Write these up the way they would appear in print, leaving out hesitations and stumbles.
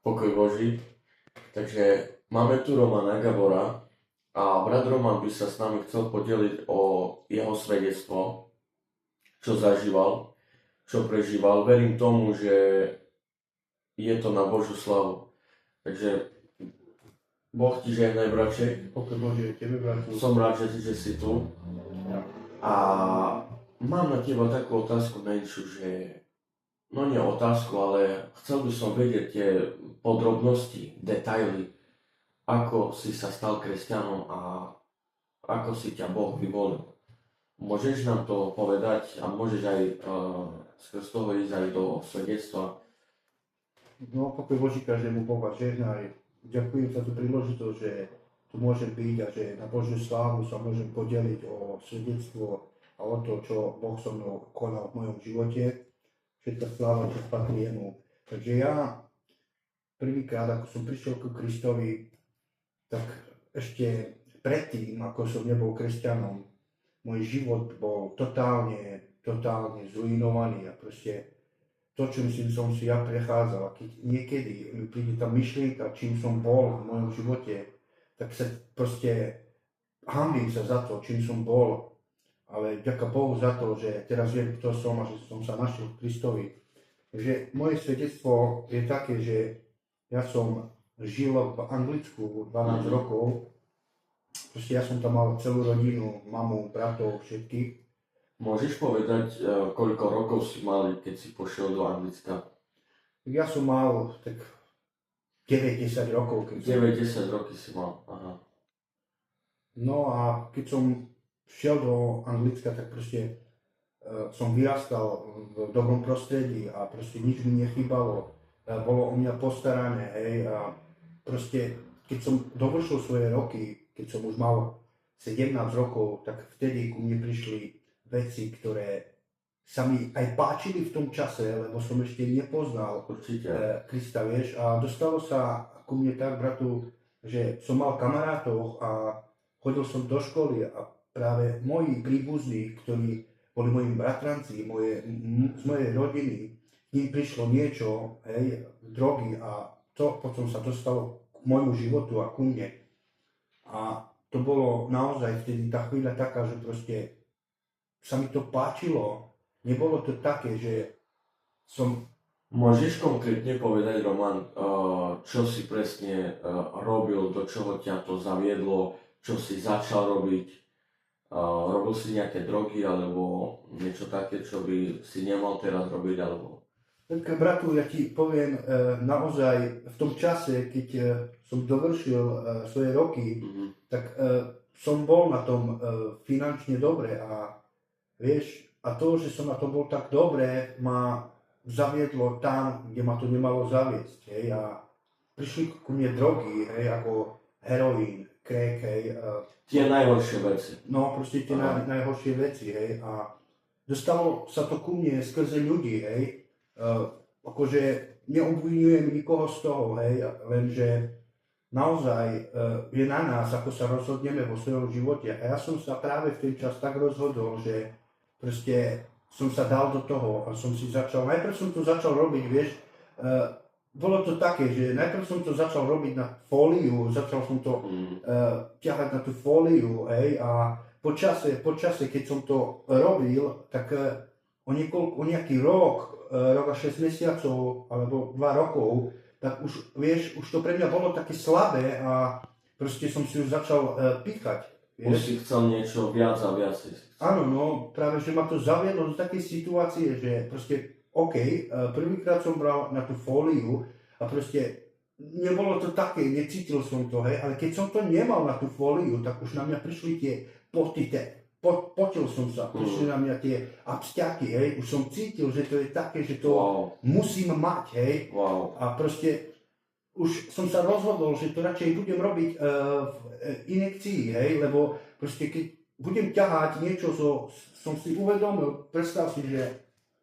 Pokoj Boží. Takže máme tu Romana Gabora a brat Roman by sa s nami chcel podeliť o jeho svedectvo, čo zažíval, čo prežíval. Verím tomu, že je to na Božiu slavu. Takže Boh ti žehnaj, braček. Pokoj Bože, tebe bratku. Som rád, že si tu. A mám na teba takú otázku menšiu, že no nie otázku, ale chcel by som vedieť tie podrobnosti, detaily, ako si sa stal kresťanom a ako si ťa Boh vyvolil. Môžeš nám to povedať a môžeš aj skrz toho ísť aj do svedectva. No, pokoj Boží každému Boha žehnaj. Ďakujem za tú príležitosť, že tu môžem byť a že na Božiu slávu sa môžem podeliť o svedectvo a o to, čo Boh so mnou konal v mojom živote. Všetká sláva, čo patrí jemu. Takže ja prvýkrát, ako som prišiel ku Kristovi, tak ešte predtým, ako som nebol kresťanom, môj život bol totálne zrujnovaný a proste to, čím som si ja prechádzal, keď niekedy mi príde tá myšlienka, čím som bol v mojom živote, tak sa proste hanbím sa za to, čím som bol, ale ďaká Bohu za to, že teraz viem, kto som a že som sa našiel v Kristovi. Takže moje svedectvo je také, že ja som žil v Anglicku 12 rokov, proste ja som tam mal celú rodinu, mamu, bratov, všetkých. Môžeš povedať, koľko rokov si mal, keď si pošiel do Anglicka? Ja som mal tak 9-10 rokov. 9-10 roky si mal, aha. No a keď som šiel do Anglicka, tak proste som vyrastal v dobrom prostredí a proste nič mi nechýbalo. Bolo o mňa postarané, hej, a proste keď som dovršil svoje roky, keď som už mal 17 rokov, tak vtedy ku mne prišli veci, ktoré sa mi aj páčili v tom čase, lebo som ešte nepoznal Krista, vieš, a dostalo sa ku mne tak, bratu, že som mal kamarátov a chodil som do školy a práve moji príbuzní, ktorí boli moji bratranci, z mojej rodiny, k ním prišlo niečo, hej, drogy a to potom sa dostalo k môjmu životu a ku mne. A to bolo naozaj vtedy tá chvíľa taká, že proste sa mi to páčilo. Nebolo to také, že som... Môžeš konkrétne povedať, Roman, čo si presne robil, do čoho ťa to zaviedlo, čo si začal robiť? Robil si nejaké drogy alebo niečo také, čo by si nemal teraz robiť, alebo... Tak, bratu, ja ti poviem, naozaj v tom čase, keď som dovršil svoje roky, tak som bol na tom finančne dobre a vieš, a to, že som na tom bol tak dobre, ma zaviedlo tam, kde ma to nemalo zaviesť, hej, a prišli ku mne drogy, hej, ako heroín, crack, hej. Tie najhoršie veci. No, proste tie najhoršie veci, hej, a dostalo sa to ku mne skrze ľudí, hej, akože neobvinujem nikoho z toho, hej, lenže naozaj je na nás, ako sa rozhodneme vo svojom živote. A ja som sa práve v ten čas tak rozhodol, že proste som sa dal do toho a som si začal, najprv som to začal robiť, vieš, bolo to také, že najprv som to začal robiť na fóliu, začal som to ťahať na tú fóliu, hej, a po čase, keď som to robil, tak o nejaký rok a 6 mesiacov, alebo 2 rokov, tak už, vieš, už to pre mňa bolo také slabé a proste som si už začal píchať. Už si chcel niečo viac a viac. Áno, no, práve, že ma to zaviedlo do takej situácie, že proste, OK, prvýkrát som bral na tú fóliu a proste nebolo to také, necítil som to, hej, ale keď som to nemal na tú fóliu, tak už na mňa prišli tie potil som sa, prišli na mňa tie abstiaky, hej, už som cítil, že to je také, že to musím mať, hej, a proste už som sa rozhodol, že to radšej budem robiť v injekcii, hej, lebo proste keď budem ťahať niečo, som si uvedomil, predstav si, že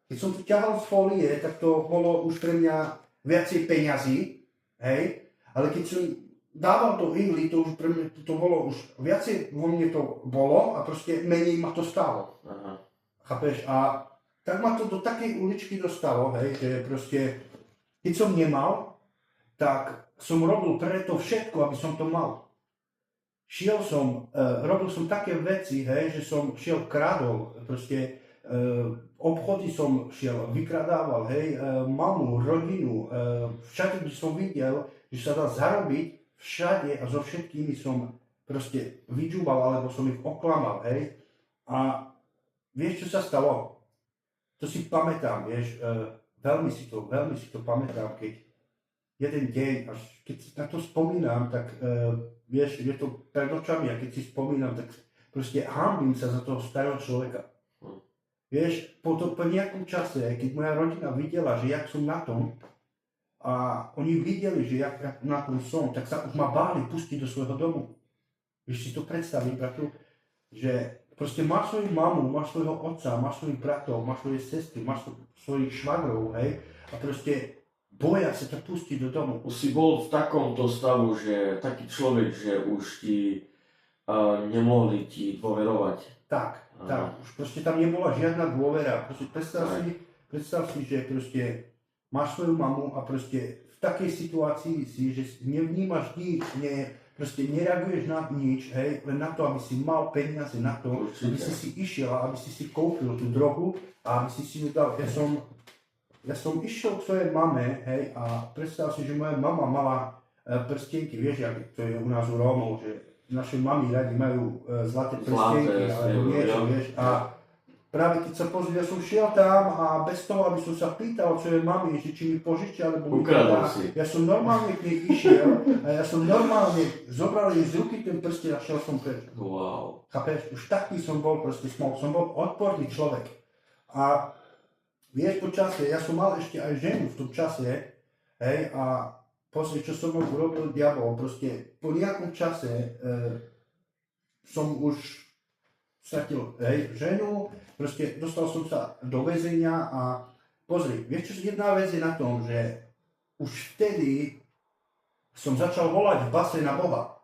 keď som to ťahal z fólie, tak to bolo už pre mňa viacej peňazí, hej, ale keď som dával do ihly, to už pre mňa, to bolo už viacej vo mne to bolo a proste menej ma to stalo. Aha. Chápeš? A tak ma to do takej uličky dostalo, hej, že proste, keď som nemal, tak som robil preto všetko, aby som to mal. Robil som také veci, hej, že som kradol, proste obchody som vykradával, hej, mamu, rodinu, všade, kde som videl, že sa dá zarobiť, všade a so všetkými som proste vyžúbal, alebo som ich oklamal, hej. A vieš, čo sa stalo? To si pamätám, vieš, veľmi si to pamätám, keď jeden deň, až keď si na to spomínam, tak vieš, je to pred očami a keď si spomínam, tak proste hanbím sa za toho starého človeka. Vieš, po nejakom čase, keď moja rodina videla, že jak som na tom a oni videli, že jak na tom som, tak sa už ma báli pustiť do svojho domu. Vieš si to predstaviť, bratu, že proste máš svoju mamu, máš svojho otca, máš svojich bratov, máš svoje sestry, máš svojich švagrov, hej, a proste boja sa ťa pustiť do domu. Už si bol v takomto stavu, že taký človek, že už ti nemohli ti dôverovať. Tak, už proste tam nebola žiadna dôvera. Proste predstav si, že proste máš svoju mamu a proste v takej situácii si, že nevnímaš nič, proste nereaguješ na nič, hej, len na to, aby si mal peniaze na to, aby si išiel, aby si kúpil tú drogu a aby si ju dal. Ja som išiel k svojej mame, hej, a predstav si, že moja mama mala prstienky, vieš, jak to je u nás u Rómov, že naše mamy radi majú zlaté prstienky, alebo niečo, vieš, a práve keď sa pozrieť, ja som šiel tam a bez toho, aby som sa pýtal svojej mamy, že či mi požičia, alebo mi dá, ja som normálne k nej išiel a ja som normálne zobral jej z ruky ten prstien a šiel som preč. Wow. Chápeš, už taký som bol, proste som bol odporný človek. A vieš, po čase, ja som mal ešte aj ženu v tom čase, hej, a pozri, čo som urobil diabol, proste po nejakom čase som už stratil, hej, ženu, proste dostal som sa do väzenia a pozri, vieš čo, jedna vec je na tom, že už vtedy som začal volať v base na Boha.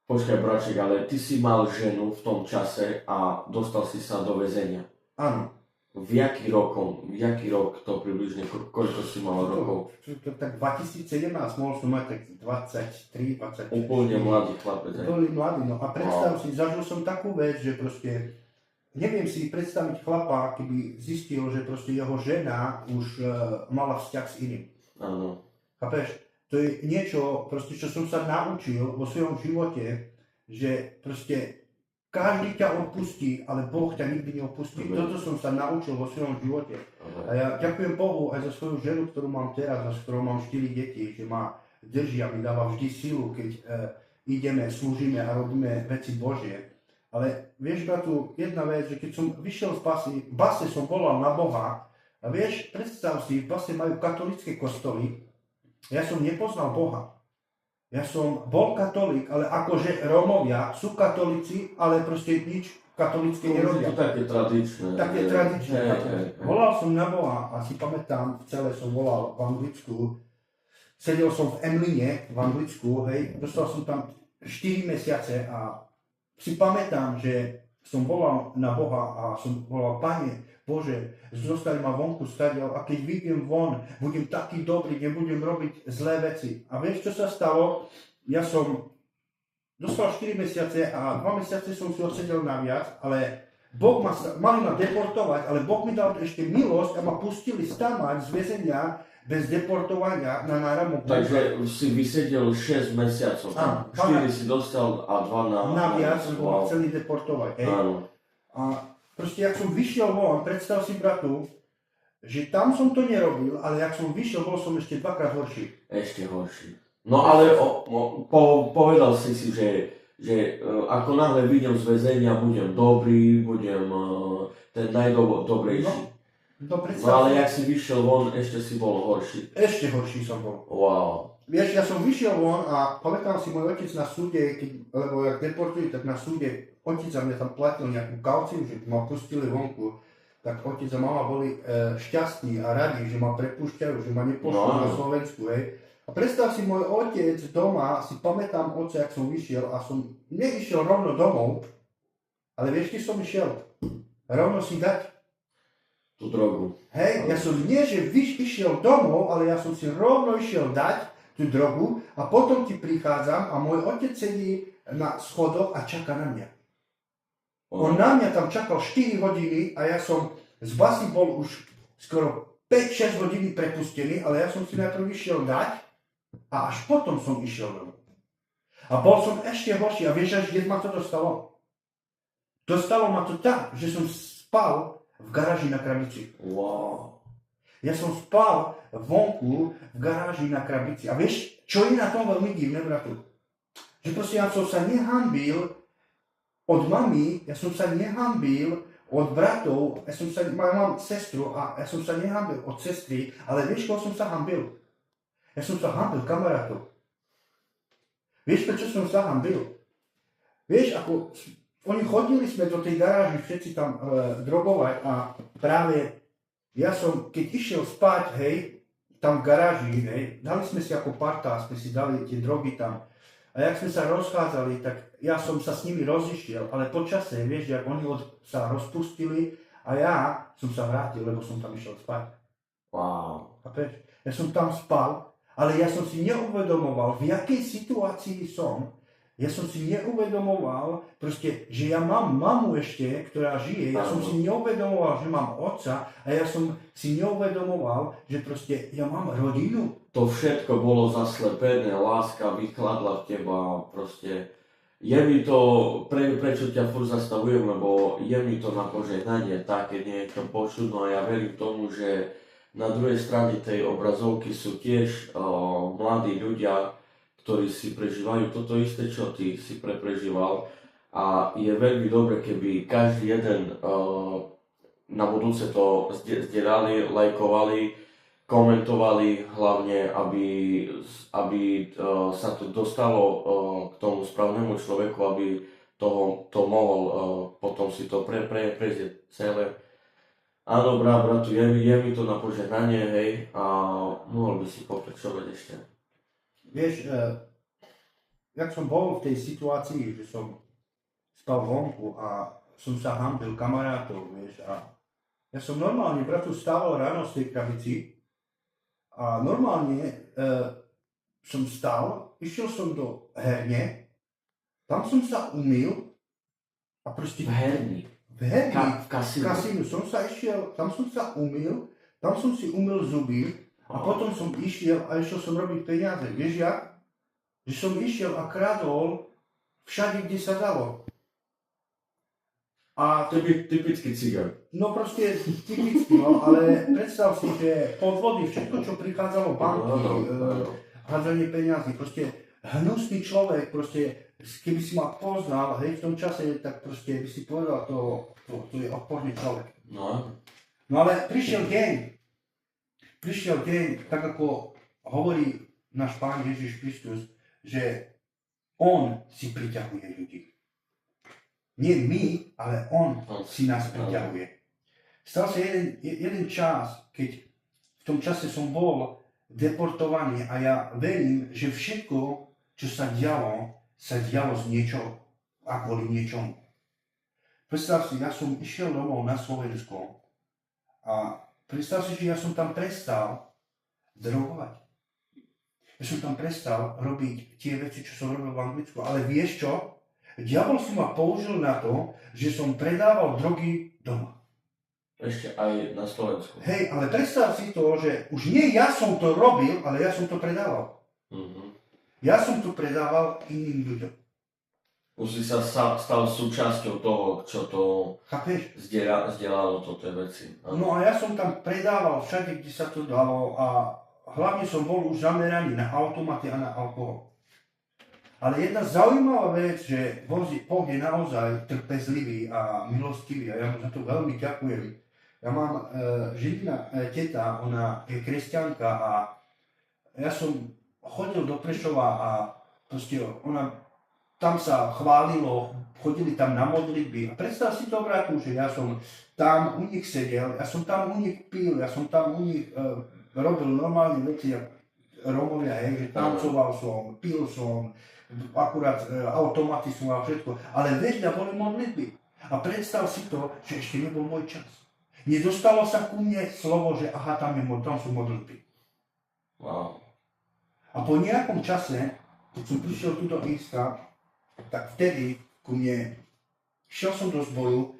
Počkaj, braček, ale ty si mal ženu v tom čase a dostal si sa do väzenia. Áno. V jaký rok to približne, koľko si mal rokov? Tak 2017 mohol som mať tak 23, 24. Úplne mladý chlapec. Úplne mladý, no a predstav si, zažil som takú vec, že proste neviem si predstaviť chlapa, keby zistil, že proste jeho žena už mala vzťah s iným. Áno. Chápeš? To je niečo, proste, čo som sa naučil vo svojom živote, že proste každý ťa odpustí, ale Boh ťa nikdy neodpustí. Toto som sa naučil vo svojom živote. A ja ďakujem Bohu aj za svoju ženu, ktorú mám teraz, a s ktorou mám 4 deti, že ma drží a mi dáva vždy silu, keď ideme, slúžime a robíme veci Božie. Ale vieš, bratu, jedna vec, že keď som vyšiel z basy, v base som volal na Boha, a vieš, predstav si, v base majú katolické kostoly, ja som nepoznal Boha. Ja som bol katolík, ale akože Rómovia sú katolíci, ale proste nič katolícke nerobia. To také tradičné. Také tradičné. Volal som na Boha a si pamätám, celé som volal v Anglicku. Sedel som v Emline v Anglicku, hej, dostal som tam 4 mesiace a si pamätám, že som volal na Boha a som volal, Pane Bože, zostali ma vonku stadiaľ a keď vyjdem von, budem taký dobrý, nebudem robiť zlé veci. A vieš, čo sa stalo? Ja som dostal 4 mesiace a 2 mesiace som si odsedel naviac, ale mali ma deportovať, ale Boh mi dal ešte milosť a ma pustili stamať z väzenia bez deportovania na náramok. Takže si vysedel 6 mesiacov. 4 si dostal a 2 naviac, lebo ma chceli deportovať. Hej. A proste, jak som vyšiel von, predstav si, bratu, že tam som to nerobil, ale jak som vyšiel, bol som ešte 2-krát horší. Ešte horší. No ale povedal si, že ako náhle vyjdem z väzenia, budem dobrý, budem ten najdobrejší. No ale jak si vyšiel von, ešte si bol horší. Ešte horší som bol. Wow. Vieš, ja som vyšiel von a pamätám si môj otec na súde, lebo jak deportujú, tak na súde otec za mňa tam platil nejakú kauciu, že ma pustili vonku. Tak otec a mama boli šťastní a radi, že ma prepúšťajú, že ma nepošlú na Slovensku, hej. A predstav si, môj otec doma, si pamätám otca, jak som vyšiel a som neišiel rovno domov, ale vieš, keď som išiel? Rovno si dať tú drogu. Hej, ja som nie, že išiel domov, ale ja som si rovno išiel dať tú drogu a potom ti prichádzam a môj otec sedí na schodoch a čaká na mňa. On na mňa tam čakal 4 hodiny a ja som z basy bol už skoro 5-6 hodiny prepustený, ale ja som si najprv išiel dať a až potom som išiel domov. A bol som ešte horší a vieš, kde ma to dostalo? Dostalo ma to tak, že som spal v garáži na krabici. Wow. Ja som spal vonku v garáži na krabici. A vieš, čo je na tom veľmi divné, bratu? Že proste ja som sa nehanbil od mami, ja som sa nehanbil od bratov, mám sestru a ja som sa nehanbil od sestry, ale vieš, koho som sa hanbil? Ja som sa hanbil kamarátov. Vieš, prečo som sa hanbil? Vieš, ako oni chodili sme do tej garáži všetci tam drogovať a práve ja som, keď išiel spať, hej, tam v garáži, hej, dali sme si ako parta, sme si dali tie drogy tam. A jak sme sa rozchádzali, tak ja som sa s nimi rozišiel, ale po čase, vieš, jak oni sa rozpustili a ja som sa vrátil, lebo som tam išiel spať. Wow. Chápeš? Ja som tam spal, ale ja som si neuvedomoval, v jakej situácii som. Ja som si neuvedomoval, proste, že ja mám mamu ešte, ktorá žije, ja som si neuvedomoval, že mám otca a ja som si neuvedomoval, že proste ja mám rodinu. To všetko bolo zaslepené, láska vykladla v teba, proste je mi to, prečo ťa furt zastavujem, lebo je mi to na požehnanie také niečo počudno a ja verím tomu, že na druhej strane tej obrazovky sú tiež mladí ľudia, ktorí si prežívajú toto isté, čo ty si prežíval. A je veľmi dobre, keby každý jeden na budúce to zdieľali, lajkovali, komentovali, hlavne, aby sa to dostalo k tomu správnemu človeku, aby to mohol potom si to prejsť celé. Áno, bratu, je mi to na požehnanie, hej, a mohol by si pokračovať ešte. Vieš, jak som bol v tej situácii, že som spal vonku a som sa hanbil kamarátov, vieš, a ja som normálne, bratu, stával ráno z tej krabici a normálne som stal, išiel som do herne, tam som sa umyl a proste... V herni? V herni, v kasínu. V kasínu som sa išiel, tam som sa umyl, tam som si umyl zuby, a potom som išiel a išiel som robiť peniaze. Vieš jak? Že som išiel a kradol všade, kde sa dalo. A typický cigár. no proste typicky, no, ale predstav si, že podvody, všetko, čo prichádzalo, banky, hádzanie peniazy, proste hnusný človek, proste, keby si ma poznal, hej, v tom čase, tak proste by si povedal, to je odporný človek. No. No ale prišiel deň, tak ako hovorí náš Pán Ježiš Kristus, že On si priťahuje ľudí. Nie my, ale On si nás priťahuje. Stal sa jeden čas, keď v tom čase som bol deportovaný a ja verím, že všetko, čo sa dialo z niečo a kvôli niečomu. Predstav si, ja som išiel domov na Slovensko a predstav si, že ja som tam prestal drogovať. Ja som tam prestal robiť tie veci, čo som robil v Anglicku. Ale vieš čo? Diabol si ma použil na to, že som predával drogy doma. Ešte aj na Slovensku. Hej, ale predstav si to, že už nie ja som to robil, ale ja som to predával. Mm-hmm. Ja som to predával iným ľuďom. Už si sa stal súčasťou toho, čo to zdieľalo toto veci. No a ja som tam predával všade, kde sa to dalo a hlavne som bol už zameraný na automaty a na alkohol. Ale jedna zaujímavá vec, že Boh je naozaj trpezlivý a milostivý a ja mu za to veľmi ďakujem. Ja mám živná teta, ona je kresťanka a ja som chodil do Prešova a proste ona tam sa chválilo, chodili tam na modlitby. A predstav si to, bratu, že ja som tam u nich sedel, ja som tam u nich pil, ja som tam u nich robil normálne veci, ako Rómovia, hej, že tancoval som, pil som, akurát automaty som a všetko. Ale vedľa boli modlitby. A predstav si to, že ešte nebol môj čas. Nedostalo sa ku mne slovo, že aha, tam sú modlitby. Wow. A po nejakom čase, keď som prišiel tu do Írska, tak vtedy ku mne šiel som do zboru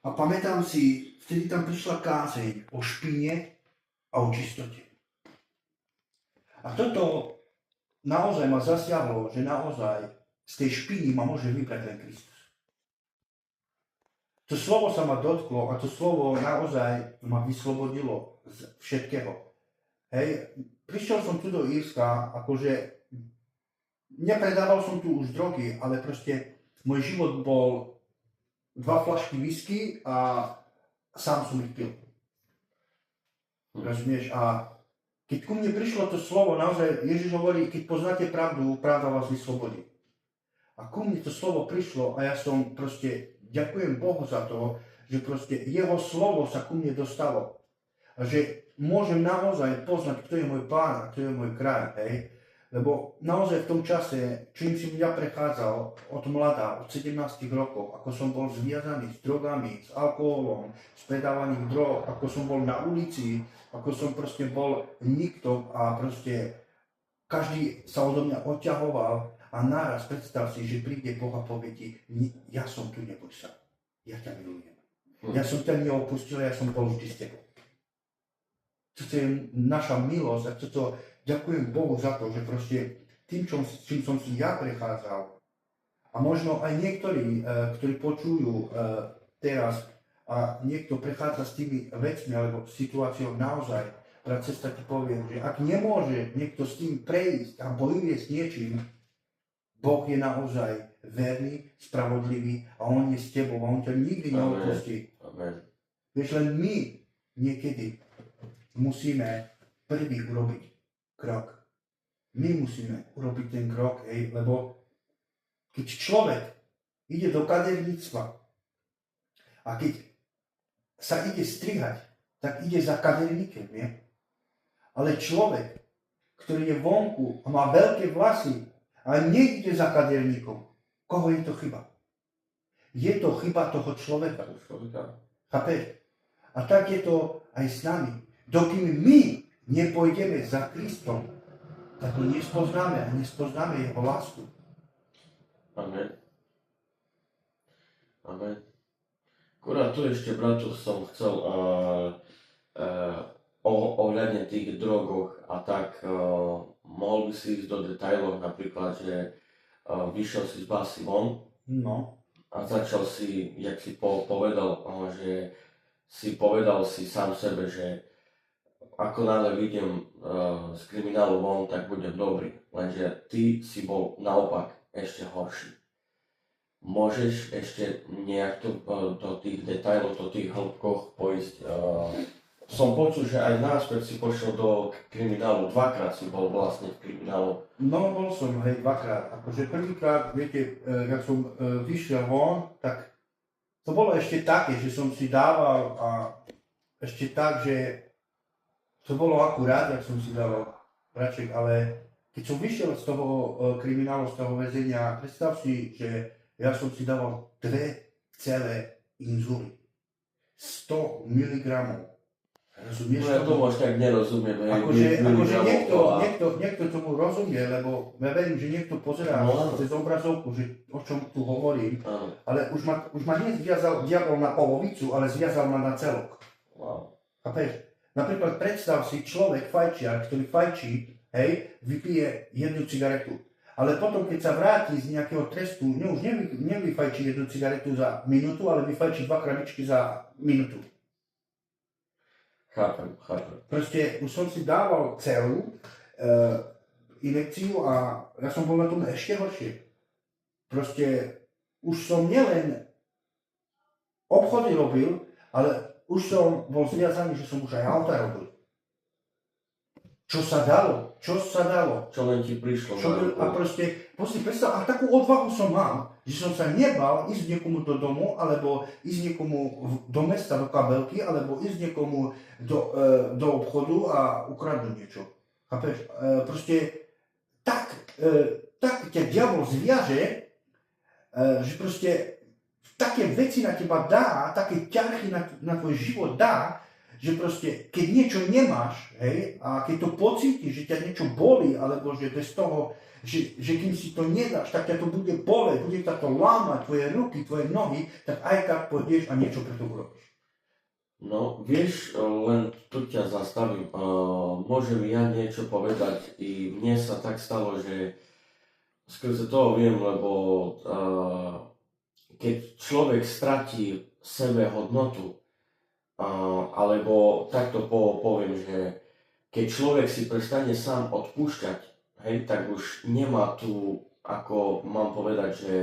a pamätám si, vtedy tam prišla kázeň o špine a o čistote. A toto naozaj ma zasiahlo, že naozaj z tej špiny ma môže vybrať len Kristus. To slovo sa ma dotklo a to slovo naozaj ma vyslobodilo z všetkého. Hej, prišiel som tu do Írska, akože nepredával som tu už drogy, ale proste môj život bol 2 fľašky whisky a sám som ich pil. Rozumieš? A keď ku mne prišlo to slovo, naozaj Ježiš hovorí, keď poznáte pravdu, pravda vás vyslobodí. A ku mne to slovo prišlo a ja som proste, ďakujem Bohu za to, že proste jeho slovo sa ku mne dostalo. A že môžem naozaj poznať, kto je môj Pán a kto je môj kráľ, hej. Lebo naozaj v tom čase, čím si ja prechádzal od mladá, od 17 rokov, ako som bol zviazaný s drogami, s alkoholom, s predávaním drog, ako som bol na ulici, ako som proste bol nikto a proste každý sa odo mňa odťahoval a naraz predstav si, že príde Boh a povie ti, ja som tu, neboj sa, ja ťa milujem. Ja som ťa neopustil, ja som bol vždy s tebou. Toto je naša milosť a toto ďakujem Bohu za to, že proste tým, čím som si ja prechádzal a možno aj niektorí, ktorí počujú teraz a niekto prechádza s tými vecmi alebo situáciou naozaj, tá cesta ti poviem, že ak nemôže niekto s tým prejsť a bojuje s niečím, Boh je naozaj verný, spravodlivý a On je s tebou a On ťa nikdy neopustí. Vieš, len my niekedy musíme prvý urobiť krok. My musíme urobiť ten krok, lebo keď človek ide do kaderníctva a keď sa ide strihať, tak ide za kaderníkem, nie? Ale človek, ktorý je vonku a má veľké vlasy a neide za kaderníkom, koho je to chyba? Je to chyba toho človeka. Chápeš? A tak je to aj s nami. Dokým my nepôjdeme za Kristom, tak ho nespoznáme a nespoznáme jeho lásku. Amen. Amen. Akurát tu ešte, bratu, som chcel ohľadne tých drogoch a tak, mohol by si ísť do detailov, napríklad, že vyšiel si z basy von a začal si, jak si povedal, že si povedal si sám sebe, že ako náhle vidím z kriminálu von, tak budem dobrý. Lenže ty si bol naopak ešte horší. Môžeš ešte nejak do tých detailov, do tých hĺbkoch pojsť. Som počul, že aj náspäť si pošiel do kriminálu, 2-krát si bol vlastne v kriminálu. No, bol som, hej, 2-krát. Akože prvýkrát, viete, jak som vyšiel von, tak to bolo ešte také, že som si dával a ešte tak, že to bolo akurát, jak som si dával braček, ale keď som vyšiel z toho kriminálu, z toho väzenia, predstav si, že ja som si dával 2 celé inzuly. 100 mg. Rozumieš? No ja tomu až tak nerozumiem. Akože niekto tomu rozumie, lebo ja verím, že niekto pozerá cez obrazovku, že o čom tu hovorím, ale už ma nezviazal diabol na polovicu, ale zviazal ma na celok. Wow. Chápeš? Napríklad predstav si človek, fajčiar, ktorý fajčí, hej, vypije 1 cigaretu. Ale potom, keď sa vráti z nejakého trestu, už nevyfajčí 1 cigaretu za minútu, ale vyfajčí 2 krabičky za minútu. Chápem. Proste už som si dával celú injekciu a ja som bol na tom ešte horšie. Proste už som nielen obchody robil, ale už som bol zviazaný, že som už aj auta robil. Čo sa dalo? Čo len ti prišlo. A proste predstav, a takú odvahu som mal, že som sa nebal ísť niekomu do domu, alebo ísť niekomu do mesta, do kabelky, alebo ísť niekomu do obchodu a ukradnúť niečo. Chápeš? Proste tak ťa diabol zviaže, že proste také veci na teba dá, také ťarchy na tvoj život dá, že proste, keď niečo nemáš, hej, a keď to pocítiš, že ťa niečo bolí, alebo že bez toho, že kým si to nedáš, tak ťa to bude boleť, bude ťa to lámať, tvoje ruky, tvoje nohy, tak aj tak pôjdeš a niečo pre to urobíš. No, vieš, len tu ťa zastavím. Môžem ja niečo povedať. I mne sa tak stalo, že skrze toho viem, lebo keď človek stratí sebe hodnotu, alebo takto poviem, že keď človek si prestane sám odpúšťať, hej, tak už nemá tu, ako mám povedať, že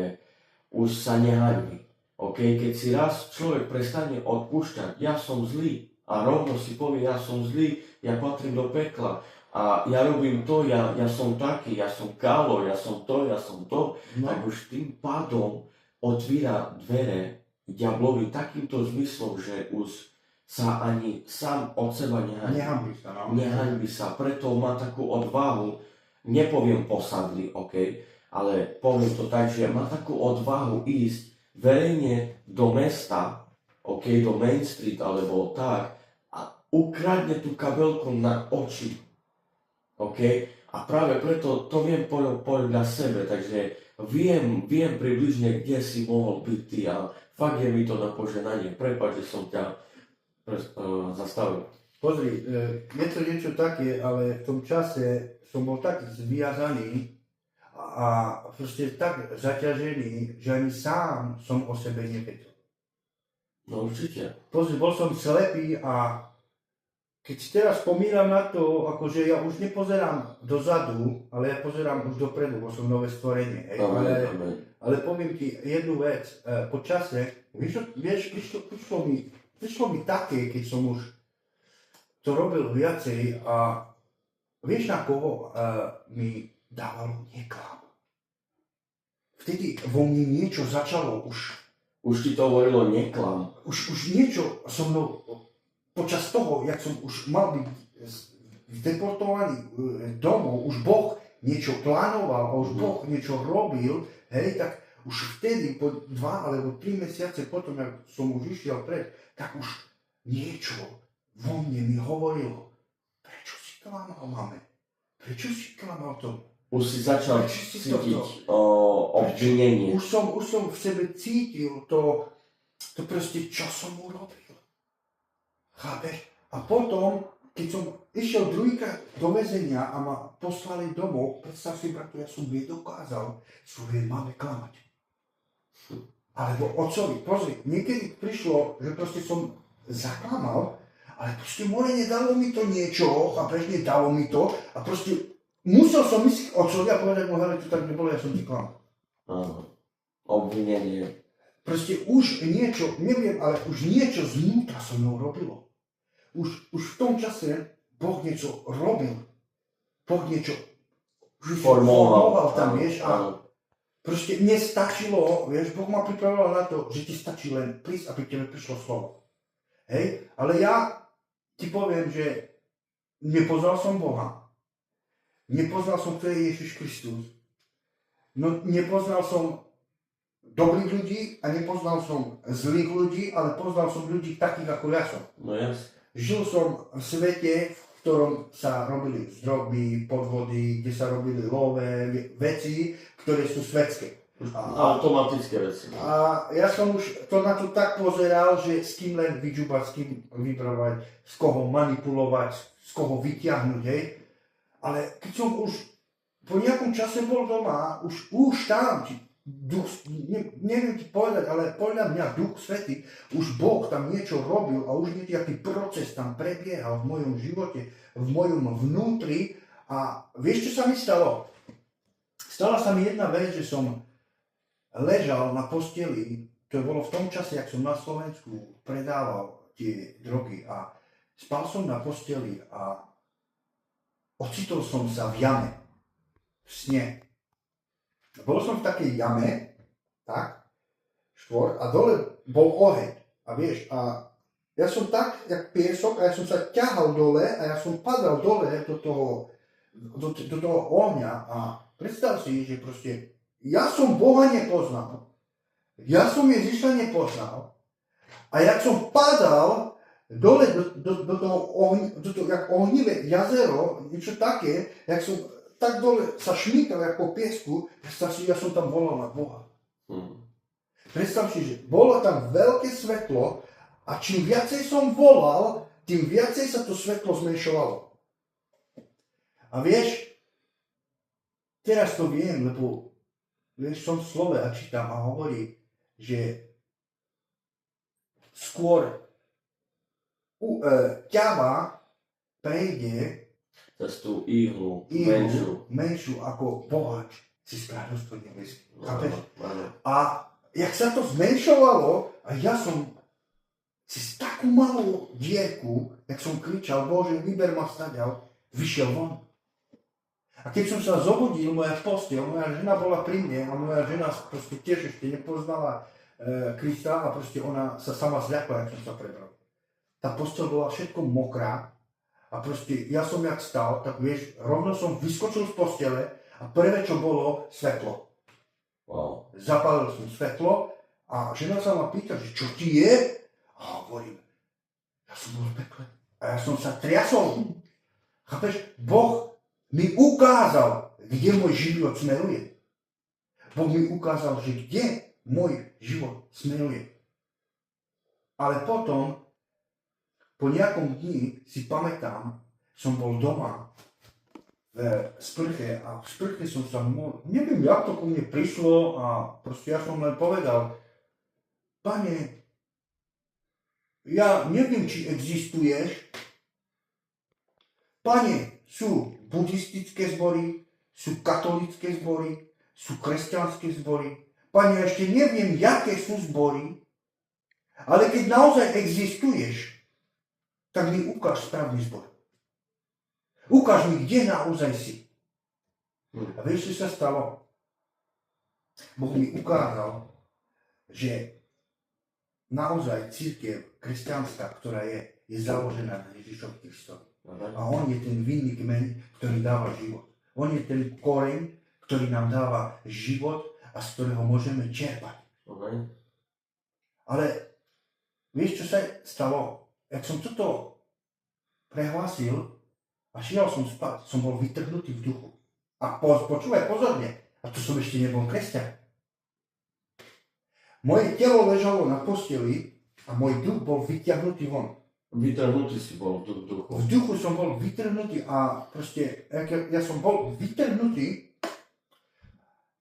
už sa nehanbí. Okay? Keď si raz človek prestane odpúšťať, ja som zlý a rovno si povie, ja som zlý, ja patrím do pekla a ja robím to, ja som taký, ja som kálo, ja som to, No. tak už tým pádom otvíra dvere diablovi takýmto zmyslom, že už sa ani sám od seba Nehanbí sa, no. nehanbí sa, preto má takú odvahu, nepoviem posadli, ale poviem to tak, že má takú odvahu ísť verejne do mesta, do Main Street alebo tak a ukradne tú kabelku na oči. A práve preto to viem podľa sebe, takže viem približne, kde si mohol byť ty a fakt je mi to na poženanie. Prepáč, že som ťa zastavil. Pozri, je to niečo také, ale v tom čase som bol tak zviazaný a proste tak zaťažený, že ani sám som o sebe nevedel. No určite. Pozri, bol som slepý a keď si teraz spomínam na to, akože ja už nepozerám dozadu, ale ja pozerám už dopredu, bo som nové stvorenie. Hej. Ale poviem ti jednu vec, po čase, prišlo mi také, keď som už to robil viacej a vieš na koho mi dávalo neklam. Vtedy vo mne niečo začalo Už ti to hovorilo neklam. Už niečo so mnou, počas toho, jak som už mal byť deportovaný domov, už Boh niečo plánoval a už Boh niečo robil, hej, tak už vtedy, po 2 alebo 3 mesiace potom, jak som už išiel pred, tak už niečo vo mne mi hovorilo, prečo si klamal, mame? Prečo si klamal to? Už si začal cítiť obvinenie. Už som v sebe cítil to proste, čo som urobil. Chápeš? A potom, keď som išiel druhýkrát do väzenia a ma poslali domov, predstav si, bratu, ja som nedokázal svojej mame klamať. Alebo otcovi, pozri, niekedy prišlo, že proste som zaklamal, ale proste more nedalo mi to niečo, chápeš, nedalo mi to a proste musel som ísť k otcovi a povedať mu, hele, to tak nebolo, ja som ti klamal. Obvinenie. Proste už niečo, neviem, ale už niečo znútra so mnou robilo. Už v tom čase Boh niečo robil. Boh niečo formoval tam, vieš, a proste mne stačilo, vieš, Boh ma pripravoval na to, že ti stačí len prísť, aby tebe prišlo slovo. Hej, ale ja ti poviem, že nepoznal som Boha. Nepoznal som, kto je Ježiš Kristus. No, nepoznal som dobrých ľudí a nepoznal som zlých ľudí, ale poznal som ľudí takých, ako ja som. No jasne. Žil som v svete, v ktorom sa robili zdroby, podvody, kde sa robili lové veci, ktoré sú svetské. Automatické veci. A ja som už to na to tak pozeral, že s kým len vyžubať, s kým vybrávať, s koho manipulovať, z koho vyťahnuť, hej. Ale keď som už po nejakom čase bol doma, už tam, neviem ti povedať, ale podľa mňa Duch Svätý, už Boh tam niečo robil a už nejaký proces tam prebiehal v mojom živote, v mojom vnútri. A vieš, čo sa mi stalo? Stala sa mi jedna vec, že som ležal na posteli, to bolo v tom čase, jak som na Slovensku predával tie drogy a spal som na posteli a ocitol som sa v jame, v sne. Bol som v takej jame, tak, štvor, a dole bol oheň. A vieš, a ja som tak, jak piesok, a ja som sa ťahal dole a ja som padal dole do toho ohňa a predstav si, že proste ja som Boha nepoznal, ja som Ježiša nepoznal a jak som padal, dole do toho, jak ohnivé jazero, niečo také, jak som tak dole sa šmýkal, jak po piesku, predstav si, ja som tam volal na Boha. Predstav si, že bolo tam veľké svetlo a čím viacej som volal, tým viacej sa to svetlo zmenšovalo. A vieš, teraz to viem, lebo vieš, som v slove a čítam a hovorí, že skôr ťava prejde cez tú ihlu, menšiu ako boháč si z kráľovstva nebeské. Chápeš? Áno. A jak sa to zmenšovalo, a ja som si takú malú dierku, jak som kričal, Bože, vyber ma stadiaľ, vyšiel von. A keď som sa zobudil, moja posteľ, moja žena bola pri mne a moja žena proste tiež ešte nepoznala Krista a proste ona sa sama zľakla, jak som sa prebral. Tá posteľ bola všetko mokrá a proste ja som jak stal, tak vieš, rovno som vyskočil z postele a prvé čo bolo, svetlo. Wow. Zapálil som svetlo a žena sa ma pýta, že čo ti je? A hovorím, ja som bol v pekle a ja som sa triasol. Chápeš? Boh mi ukázal, kde môj život smeruje. Boh mi ukázal, že kde môj život smeruje. Ale potom, po nejakom dni si pamätám, som bol doma v sprche a v sprche som sa neviem, jak to ku mne prišlo a proste ja som len povedal, Pane, ja neviem, či existuješ. Pane, sú buddhistické zbory, sú katolické zbory, sú kresťanské zbory. Pane, ja ešte neviem, jaké sú zbory, ale keď naozaj existuješ, tak mi ukáž správny zbor. Ukáž mi, kde naozaj si. A vieš, čo sa stalo? Boh mi ukázal, že naozaj cirkev kresťanská, ktorá je založená na Ježišovi Kristovi. A on je ten vinný kmeň, ktorý dáva život. On je ten koreň, ktorý nám dáva život a z ktorého môžeme čerpať. Okay. Ale vieš, čo sa stalo? Jak som toto prehlásil a šiel som spať, som bol vytrhnutý v duchu. A počúvaj pozorne, a to som ešte nebol kresťan. Moje telo ležalo na posteli a môj duch bol vyťahnutý von. Vytrhnutý si bol v duchu. V duchu som bol vytrhnutý a proste, ja som bol vytrhnutý,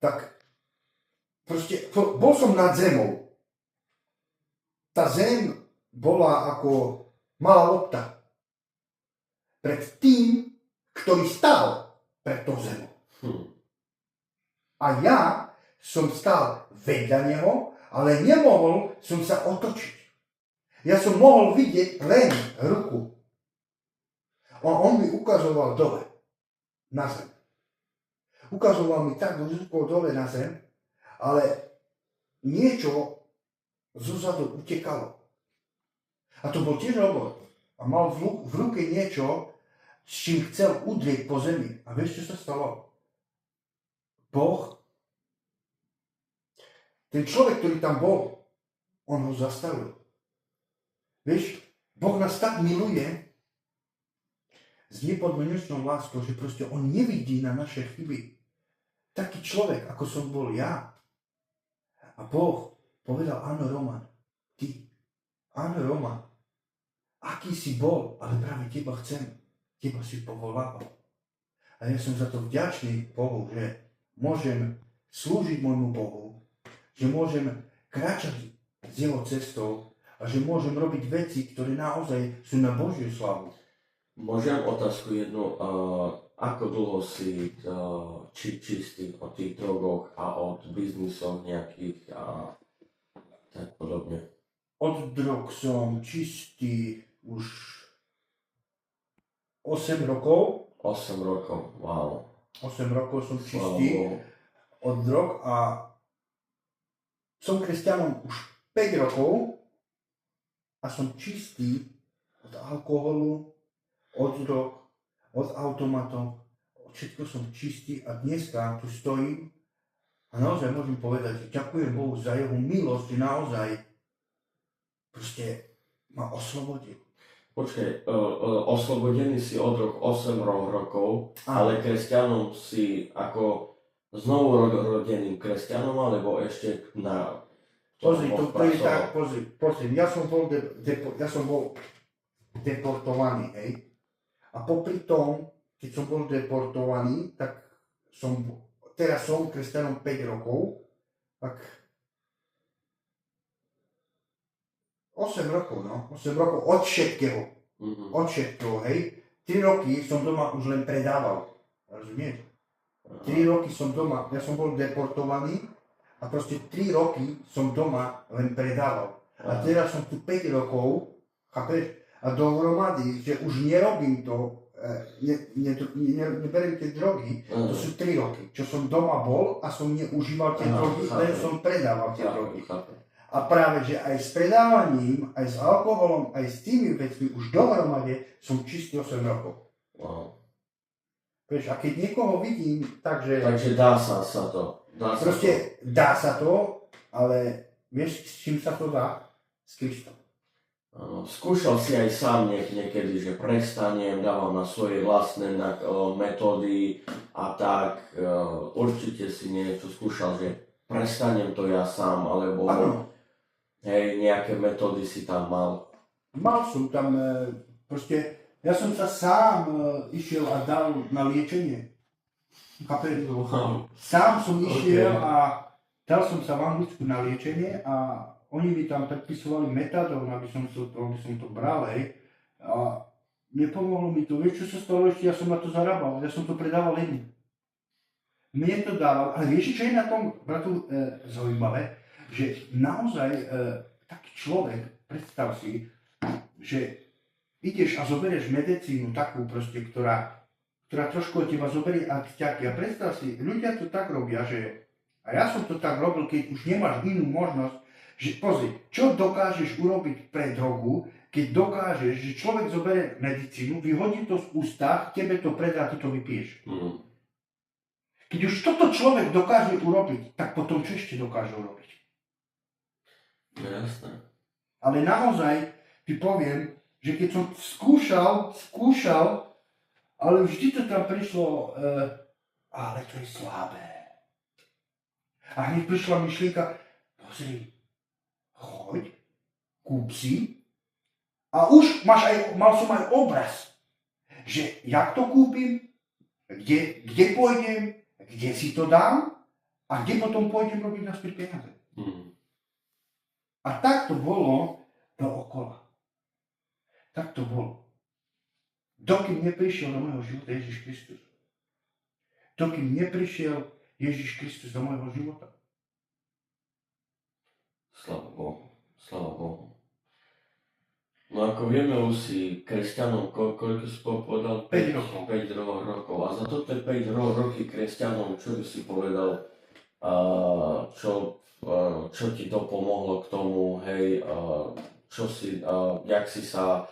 tak proste, bol som nad zemou. Tá zem bola ako malá lopta. Pred tým, ktorý stál pred tou zemou. A ja som stál vedľa neho, ale nemohol som sa otočiť. Ja som mohol vidieť len ruku. A on mi ukazoval dole, na zem. Ukazoval mi tak rukou dole na zem, ale niečo zozadu utekalo. A to bol tiež robot. A mal v ruke niečo, s čím chcel udrieť po zemi. A vieš, čo sa stalo? Boh, ten človek, ktorý tam bol, on ho zastavil. Vieš, Boh nás tak miluje s nepodmienečnou láskou, že proste on nevidí na naše chyby. Taký človek, ako som bol ja. A Boh povedal, áno Roman, ty, áno Roman, aký si bol, ale práve teba chcem, teba si povolával. A ja som za to vďačný Bohu, že môžem slúžiť môjmu Bohu, že môžem kráčať s jeho cestou, a že môžem robiť veci, ktoré naozaj sú na Božiu slavu. Môžem otázku jednu, ako dlho si čistý od tých drogoch a od biznisov nejakých a tak podobne? Od drog som čistý už 8 rokov. 8 rokov, wow. 8 rokov som čistý od drog a som kresťanom už 5 rokov. A som čistý od alkoholu, od drog, od automatov, od všetko som čistý a dneska tu stojím a naozaj môžem povedať, že ďakujem Bohu za jeho milosť, že naozaj proste ma oslobodil. Počkaj, oslobodený si od 8 rokov, ale kresťanom si ako znovu rodeným kresťanom, alebo ešte na... Pozri, to je tak, pozri, ja som bol deportovaný, hej. A popri tom, keď som bol deportovaný, tak teraz som kresťanom 5 rokov, tak 8 rokov, no, 8 rokov od všetkého, hej. 3 roky som doma už len predával, rozumieš? 3 roky som doma, ja som bol deportovaný a proste 3 roky som doma len predával. A teraz som tu 5 rokov, chápeš? A dohromady, že už nerobím to, neberiem tie drogy, to sú 3 roky, čo som doma bol a som neužíval tie drogy, len som predával tie drogy. A práve, že aj s predávaním, aj s alkoholom, aj s tými vecmi už dohromady som čistý 8 rokov. Wow. Vieš, a keď niekoho vidím, takže dá sa to. Dá sa to, ale vieš, s čím sa to dá? S Kristom. Skúšal si aj sám niekedy, že prestanem, dávam na svoje vlastné metódy a tak, určite si niečo skúšal, že prestanem to ja sám, alebo hej, nejaké metódy si tam mal. Mal som tam, proste, ja som sa sám išiel a dal na liečenie. Chápeš? Sám som išiel a dal som sa v Anglicku na liečenie a oni mi tam predpisovali metadón, aby som to bral, hej. A nepomohlo mi to. Vieš, čo sa stalo ešte? Ja som na to zarábal. Ja som to predával iným. Mne to dával. Ale vieš, čo je na tom, bratu, zaujímavé? Že naozaj taký človek, predstav si, že ideš a zoberieš medicínu takú proste, ktorá trošku od teba zoberie akťaky. A predstav si, ľudia to tak robia, že... A ja som to tak robil, keď už nemáš inú možnosť, že pozri, čo dokážeš urobiť pre drogu, keď dokážeš, že človek zoberie medicínu, vyhodí to z ústa, tebe to predá, ty to vypiješ. Keď už toto človek dokáže urobiť, tak potom čo ešte dokáže urobiť? Jasné. Ale naozaj ti poviem, že keď som skúšal, ale vždy to tam prišlo, ale to je slabé. A hneď prišla myšlienka, pozri, choď, kúp si a už mal som aj obraz, že jak to kúpim, kde pôjdem, kde si to dám a kde potom pôjdem robiť naspäť peniaze. A tak to bolo dookola. Tak to bolo. Dokým neprišiel do môjho života Ježiš Kristus. Dokým neprišiel Ježiš Kristus do môjho života. Sláva Bohu. No ako vieme, už si kresťanom, koľko si povedal? 5 rokov. 5 rokov. A za toto 5 roky kresťanom, čo by si povedal, čo ti dopomohlo k tomu, hej, jak si sa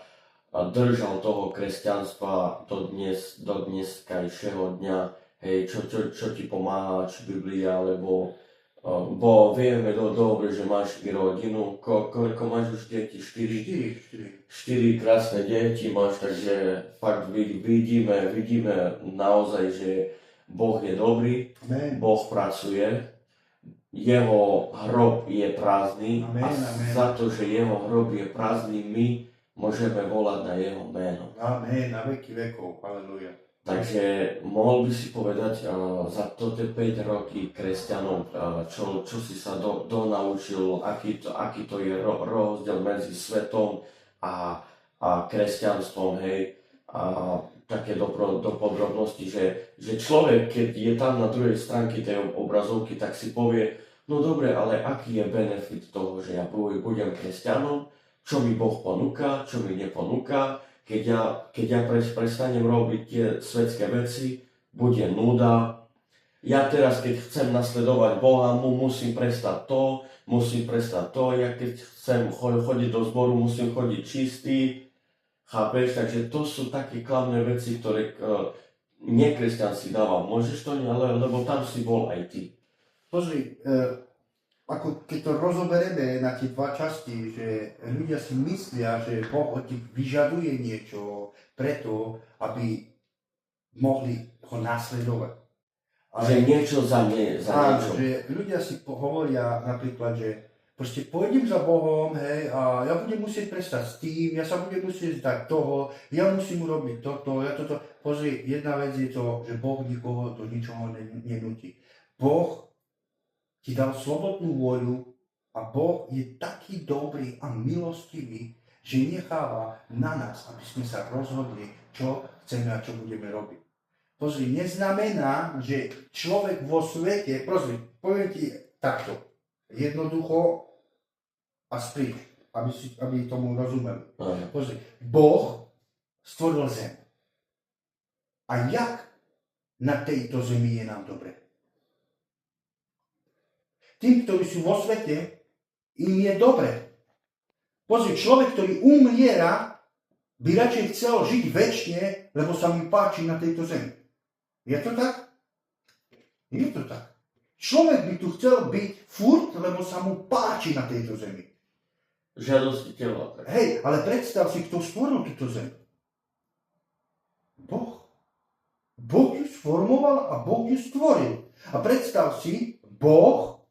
držal toho kresťanstva do dneskajšieho dňa, hej, čo ti pomáha, či Biblia, alebo bo vieme dobre, že máš i rodinu. Koľko máš už deti? 4 krásne deti máš, takže fakt vidíme naozaj, že Boh je dobrý, Amen. Boh pracuje, jeho hrob je prázdny. Amen, a amen. za to, že jeho hrob je prázdny, my môžeme volať na jeho meno. Amen, na veky vekov, halleluja. Takže mohol by si povedať za toto 5 roky kresťanov, čo si sa donaučil, aký to je rozdiel medzi svetom a kresťanstvom, hej, a také do podrobnosti, že človek, keď je tam na druhej stránke tej obrazovky, tak si povie, no dobre, ale aký je benefit toho, že ja budem kresťanom, čo mi Boh ponúka, čo mi neponúka. Keď ja prestanem robiť tie svetské veci, bude nuda. Ja teraz, keď chcem nasledovať Boha, musím prestať to. Ja keď chcem chodiť do zboru, musím chodiť čistý. Chápeš? Takže to sú také klamné veci, ktoré nekresťan si dáva. Môžeš to, lebo tam si bol aj ty. Pozri, ako keď to rozoberieme na tie dva časti, že ľudia si myslia, že Boh od nich vyžaduje niečo preto, aby mohli ho nasledovať. Že niečo za áno, niečo. že ľudia si hovoria napríklad, že proste pôjdem za Bohom, hej, a ja budem musieť prestať s tým, ja sa budem musieť zdať toho, ja musím urobiť toto, ja toto. Pozri, jedna vec je to, že Boh nikoho do ničoho nenúti. Boh ti dal slobodnú voľu a Boh je taký dobrý a milostivý, že necháva na nás, aby sme sa rozhodli, čo chceme a čo budeme robiť. Pozri, neznamená, že človek vo svete, pozri, poviem ti takto, jednoducho a strikt, aby tomu rozumeli. Pozri, Boh stvoril zem. A jak na tejto zemi je nám dobre? Tým, ktorí sú vo svete, im je dobre. Pozri, človek, ktorý umiera, by radšej chcel žiť večne, lebo sa mi páči na tejto zemi. Je to tak? Je to tak. Človek by tu chcel byť furt, lebo sa mu páči na tejto zemi. Žiadosti tela. Tak. Hej, ale predstav si, kto stvoril túto zem. Boh. Boh ju sformoval a Boh ju stvoril. A predstav si, Boh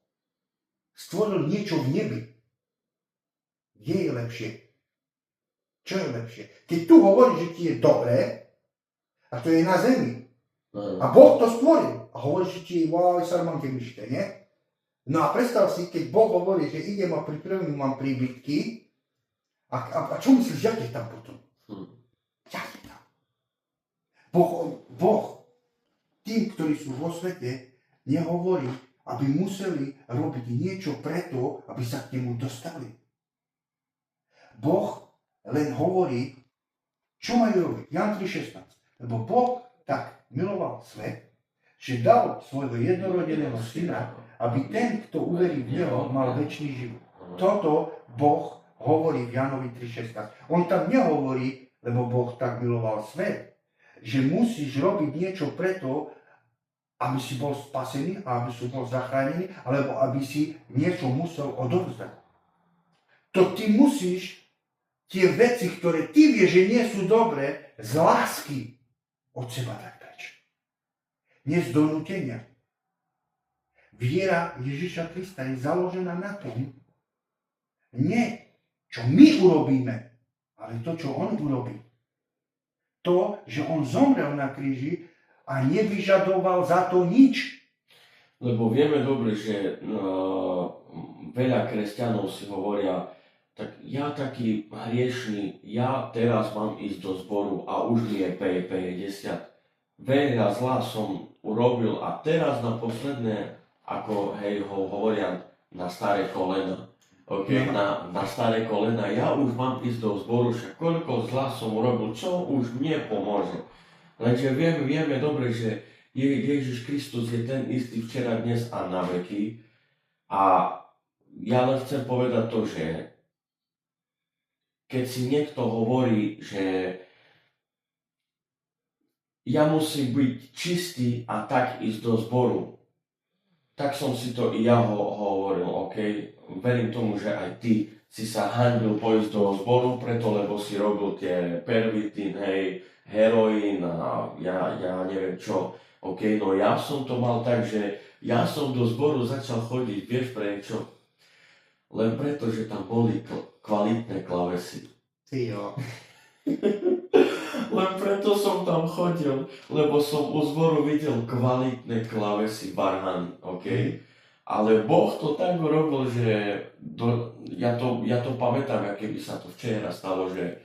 stvoril niečo v nebi. Kde je lepšie? Čo je lepšie? Keď tu hovoríš, že ti je dobré, a to je na zemi, a Boh to stvoril, a hovoríš, že ti je wow, sarmanke myšte, nie? No a predstav si, keď Boh hovorí, že idem a pripravím, mám príbytky, a čo myslíš, jak je tam potom? Jak je tam? Boh tým, ktorí sú vo svete, nehovorí, aby museli robiť niečo preto, aby sa k nemu dostali. Boh len hovorí, čo majú robiť. Jan 3,16. Lebo Boh tak miloval svet, že dal svojho jednorodeného syna, aby ten, kto uverí v neho, mal večný život. Toto Boh hovorí v Janovi 3,16. On tam nehovorí, lebo Boh tak miloval svet, že musíš robiť niečo preto, aby si bol spasený a aby si bol zachránený, alebo aby si niečo musel odovzdať. To ty musíš tie veci, ktoré ty vieš, že nie sú dobré, z lásky od seba dať preč. Nie z donútenia. Viera Ježiša Krista je založená na tom, nie čo my urobíme, ale to, čo on urobí. To, že on zomrel na kríži a nevyžadoval za to nič. Lebo vieme dobre, že veľa kresťanov si hovoria, tak ja taký hriešný, ja teraz mám ísť do zboru a už mi je 50. Veľa zla som urobil a teraz na posledné, ako hej ho hovoria, na staré kolena. Okay, na staré kolena, ja už mám ísť do zboru, však koľko zla som urobil, čo už mne pomôže. Lenže vieme dobre, že Ježiš Kristus je ten istý včera, dnes a na veky. A ja len chcem povedať to, že keď si niekto hovorí, že ja musím byť čistý a tak ísť do zboru, tak som si to i ja hovoril, OK, verím tomu, že aj ty si sa hanbil pojsť do zboru, preto lebo si robil tie pervitín, hej, heroín a ja neviem čo. OK, no ja som to mal tak, že ja som do zboru začal chodiť, vieš prečo? Len preto, že tam boli kvalitné klavesy. Ty jo. Len preto som tam chodil, lebo som u zboru videl kvalitné klavesy, barhany, OK? Ale Boh to tak urobil, že ja to pamätám, aké by sa to včera stalo, že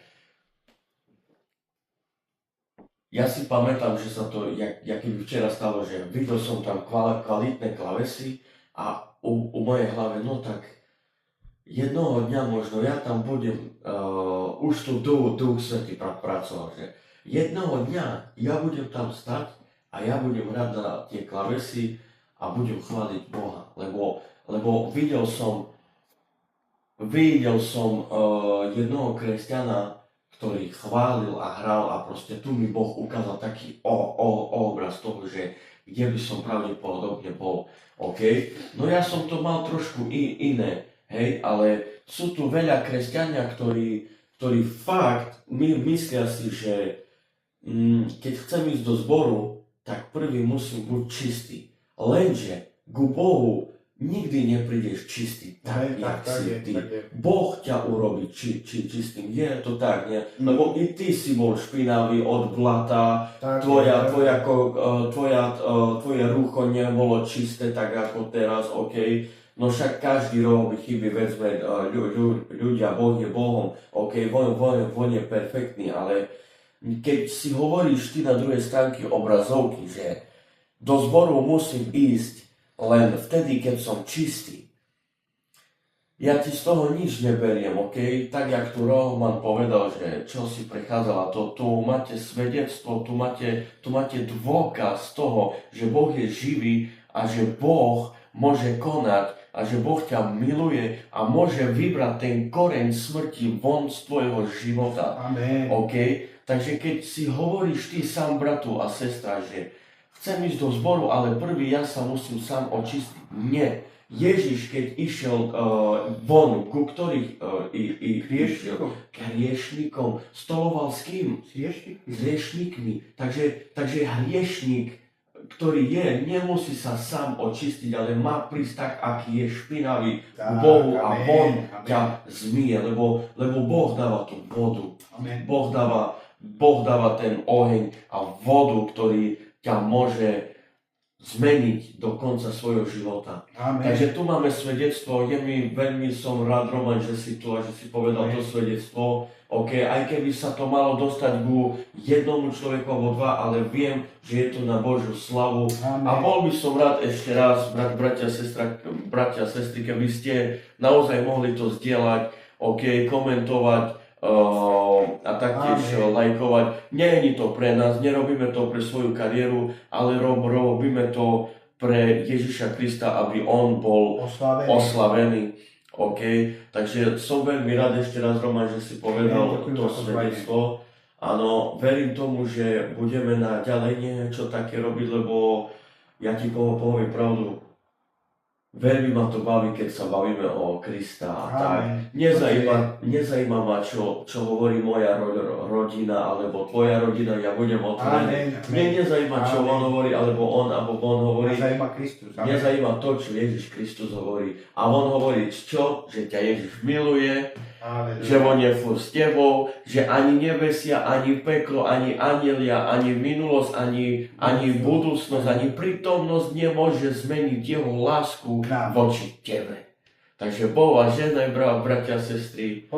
ja si pamätám, že sa to, jak by včera stalo, že videl som tam kvalitné klavesy a u mojej hlave, no tak jednoho dňa možno ja tam budem už tu Duch Svätý pracoval, že jednoho dňa ja budem tam stať a ja budem hrať na tie klavesy a budem chváliť Boha, lebo videl som jednoho kresťana, ktorý chválil a hral a proste tu mi Boh ukázal taký obraz toho, že kde by som pravdepodobne bol. OK? No ja som to mal trošku iné, hej, ale sú tu veľa kresťania, ktorí fakt myslia si, že keď chcem ísť do zboru, tak prvý musím byť čistý. Lenže ku Bohu nikdy neprídeš čistý, tak jak si ty. Boh ťa urobí čistým, je to tak, nie? Lebo i ty si bol špinavý od blata, tvoje rucho nebolo čisté tak ako teraz, OK? No však každý robí chyby, vezme ľudia, Boh je Bohom, OK, on je perfektný, ale keď si hovoríš ty na druhej stránke obrazovky, že do zboru musím ísť len vtedy, keď som čistý, ja ti z toho nič neberiem, OK? Tak, jak tu Roman povedal, že čo si prechádzala, tu máte svedectvo, tu máte dôkaz toho, že Boh je živý a že Boh môže konať a že Boh ťa miluje a môže vybrať ten koreň smrti von z tvojho života. Amen. OK? Takže keď si hovoríš ty sám, bratu a sestra, že chcem ísť do zboru, ale prvý ja sa musím sám očistiť. Nie. Ježiš, keď išiel von, ku ktorých išiel? K hriešnikom. Stoloval s kým? S hriešnikmi. Takže hriešnik, ktorý je, nemusí sa sám očistiť, ale má prísť tak, aký je špinavý k Bohu a on ťa zmije, lebo Boh dáva tú vodu. Amen. Boh dáva ten oheň a vodu, ktorý ťa môže zmeniť do konca svojho života. Amen. Takže tu máme svedectvo, veľmi som rád, Roman, že si tu a že si povedal to svedectvo. OK, aj keby sa to malo dostať ku jednomu človeku alebo dva, ale viem, že je to na Božiu slavu. Amen. A bol by som rád ešte raz, bratia a sestry, keby ste naozaj mohli to zdieľať, OK, komentovať, a taktiež lajkovať. Nie je to pre nás, nerobíme to pre svoju kariéru, ale robíme to pre Ježiša Krista, aby on bol oslavený. OK, takže som veľmi rád ešte raz, Roman, že si povedal to svedectvo. Áno, verím tomu, že budeme ďalej niečo také robiť, lebo ja ti poviem pravdu. Veľmi ma to baví, keď sa bavíme o Krista a tak. Nezajíma ma, čo hovorí moja rodina, alebo tvoja rodina, ja budem otvorený. Mne nezajíma, čo on hovorí, alebo on hovorí. Nezajíma to, čo Ježiš Kristus hovorí. A on hovorí čo? Že ťa Ježiš miluje, že on je furt s tebou, že ani nebesia, ani peklo, ani anjelia, ani minulosť, ani budúcnosť, ani prítomnosť nemôže zmeniť jeho lásku voči tebe. Takže Boh a žehnaj, bratia a sestry.